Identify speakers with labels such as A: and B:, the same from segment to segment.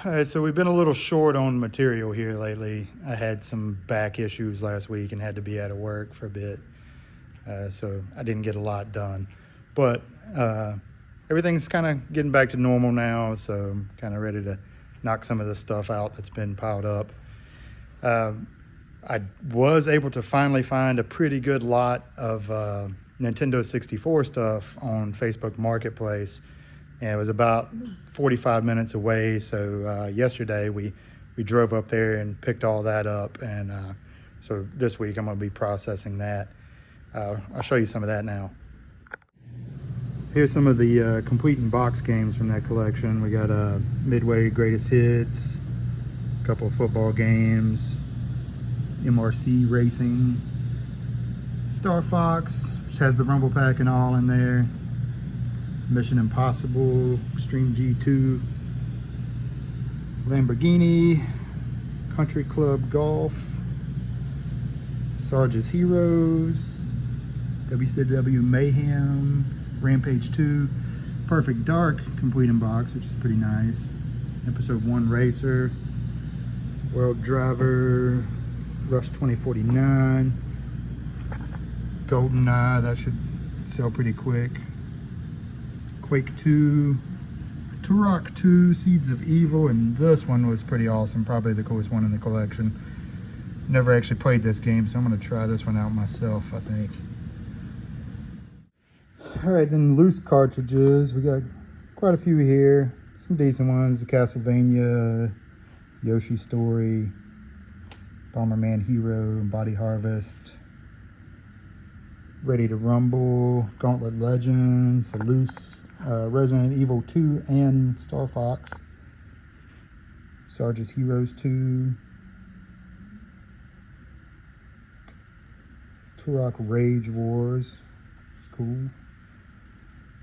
A: All right, so we've been a little short on material here lately. I had some back issues last week and had to be out of work for a bit, so I didn't get a lot done. But everything's kind of getting back to normal now, so I'm kind of ready to knock some of the stuff out that's been piled up. I was able to finally find a pretty good lot of Nintendo 64 stuff on Facebook Marketplace. And it was about 45 minutes away, so yesterday we drove up there and picked all that up, and so this week I'm going to be processing that. I'll show you some of that now. Here's some of the complete in box games from that collection. We got Midway Greatest Hits, a couple of football games, MRC Racing, Star Fox, which has the Rumble Pack and all in there, Mission Impossible, Extreme G2, Lamborghini, Country Club Golf, Sarge's Heroes, WCW Mayhem, Rampage 2, Perfect Dark complete in box, which is pretty nice, Episode 1 Racer, World Driver, Rush 2049, GoldenEye, that should sell pretty quick, Quake 2, Turok 2, Seeds of Evil, and this one was pretty awesome, probably the coolest one in the collection. Never actually played this game, so I'm going to try this one out myself, I think. Alright, then loose cartridges, we got quite a few here, some decent ones, the Castlevania, Yoshi Story, Bomberman Hero, and Body Harvest, Ready to Rumble, Gauntlet Legends, the loose Resident Evil 2 and Star Fox, Sarge's Heroes 2, Turok Rage Wars, it's cool.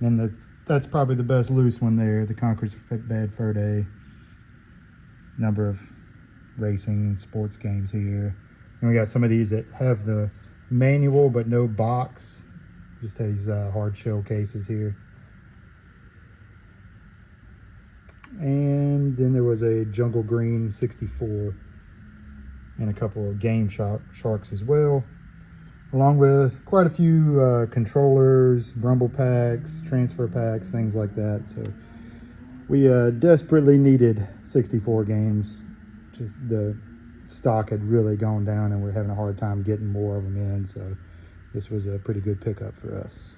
A: And that's probably the best loose one there, the Conker's Bad Fur Day. Number of racing and sports games here. And we got some of these that have the manual but no box, just these hard shell cases here. And then there was a Jungle Green 64 and a couple of Game Sharks as well, along with quite a few controllers, Rumble packs, transfer packs, things like that. So we desperately needed 64 games. Just the stock had really gone down and we're having a hard time getting more of them in, so this was a pretty good pickup for us.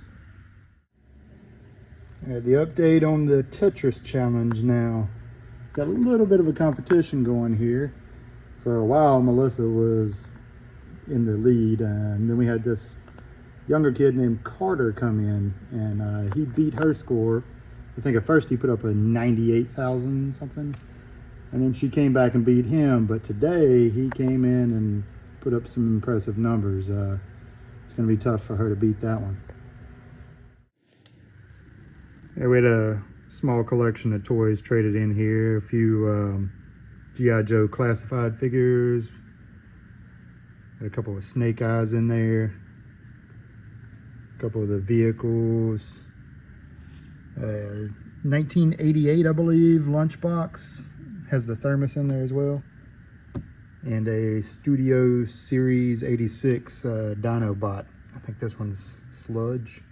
A: The update on the Tetris challenge now. Got a little bit of a competition going here. For a while, Melissa was in the lead, and then we had this younger kid named Carter come in, and he beat her score. I think at first he put up a 98,000 something, and then she came back and beat him, but today he came in and put up some impressive numbers. It's going to be tough for her to beat that one. Yeah, we had a small collection of toys traded in here. A few G.I. Joe classified figures. Had a couple of Snake Eyes in there. A couple of the vehicles. 1988, I believe, lunchbox. Has the thermos in there as well. And a Studio Series 86 Dinobot. I think this one's Sludge.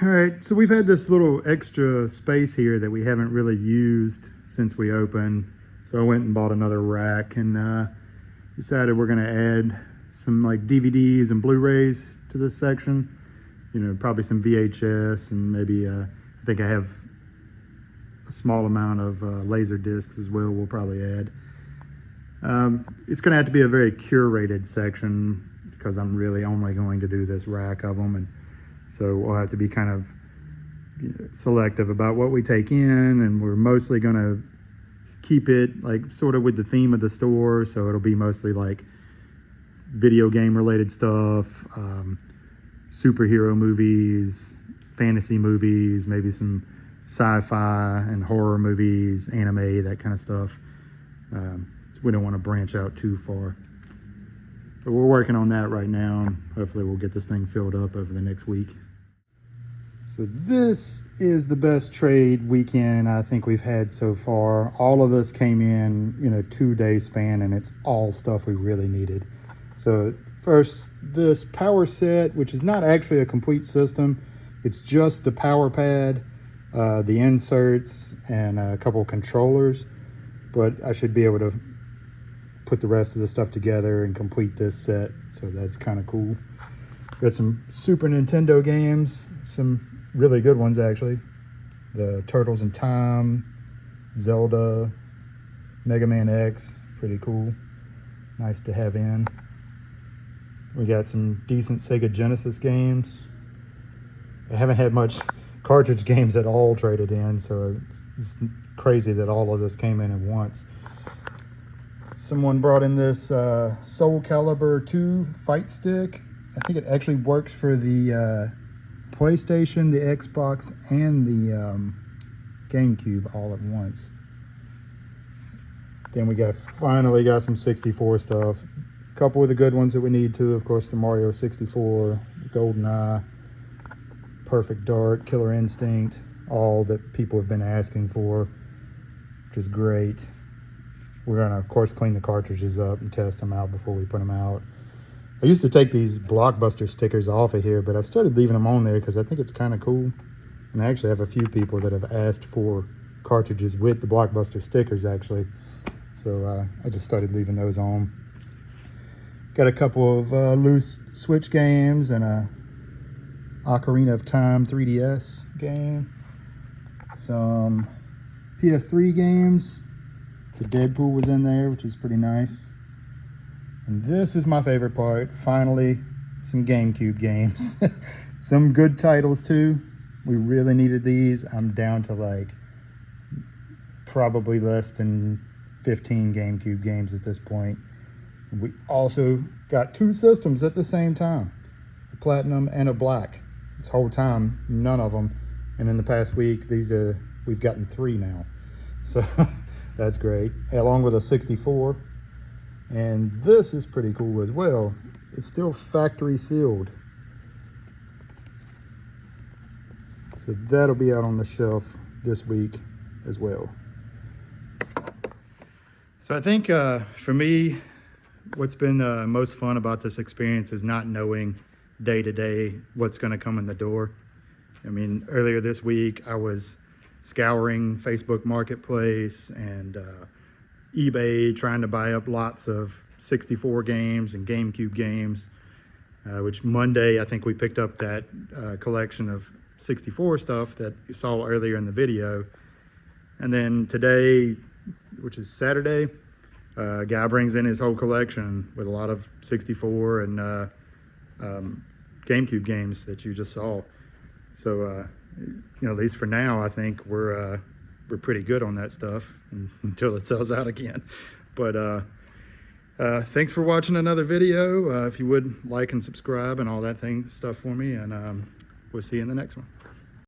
A: All right, so we've had this little extra space here that we haven't really used since we opened. So I went and bought another rack and decided we're gonna add some like DVDs and Blu-rays to this section. You know, probably some VHS and maybe, I think I have a small amount of laser discs as well we'll probably add. It's gonna have to be a very curated section because I'm really only going to do this rack of them, and so we'll have to be kind of selective about what we take in, and we're mostly gonna keep it like sort of with the theme of the store, so it'll be mostly like video game related stuff, superhero movies, fantasy movies, maybe some sci-fi and horror movies, anime, that kind of stuff. So we don't want to branch out too far. But we're working on that right now, and hopefully we'll get this thing filled up over the next week. So this is the best trade weekend I think we've had so far. All of this came in a 2-day span, and it's all stuff we really needed. So first, this power set, which is not actually a complete system. It's just the power pad, the inserts, and a couple controllers. But I should be able to put the rest of the stuff together and complete this set. So that's kind of cool. Got some Super Nintendo games, some really good ones actually. The Turtles in Time, Zelda, Mega Man X, pretty cool. Nice to have in. We got some decent Sega Genesis games. I haven't had much cartridge games at all traded in, so it's crazy that all of this came in at once. Someone brought in this Soul Calibur 2 fight stick. I think it actually works for the PlayStation, the Xbox, and the GameCube all at once. Then we finally got some 64 stuff. A couple of the good ones that we need to, of course, the Mario 64, the GoldenEye, Perfect Dark, Killer Instinct, all that people have been asking for, which is great. We're gonna, of course, clean the cartridges up and test them out before we put them out. I used to take these Blockbuster stickers off of here, but I've started leaving them on there because I think it's kind of cool. And I actually have a few people that have asked for cartridges with the Blockbuster stickers, actually. So I just started leaving those on. Got a couple of loose Switch games and a Ocarina of Time 3DS game. Some PS3 games. The Deadpool was in there, which is pretty nice. And this is my favorite part. Finally, some GameCube games. Some good titles too. We really needed these. I'm down to like probably less than 15 GameCube games at this point. We also got 2 systems at the same time, a Platinum and a Black. This whole time, none of them. And in the past week, we've gotten 3 now. So that's great, along with a 64. And this is pretty cool as well. It's still factory sealed. So that'll be out on the shelf this week as well. So I think for me, what's been most fun about this experience is not knowing day to day what's going to come in the door. I mean, earlier this week, I was scouring Facebook Marketplace and eBay, trying to buy up lots of 64 games and GameCube games, which Monday, I think we picked up that collection of 64 stuff that you saw earlier in the video. And then today, which is Saturday, a guy brings in his whole collection with a lot of 64 and GameCube games that you just saw. So, at least for now, I think we're pretty good on that stuff until it sells out again. But thanks for watching another video. If you would like and subscribe and all that stuff for me, and we'll see you in the next one.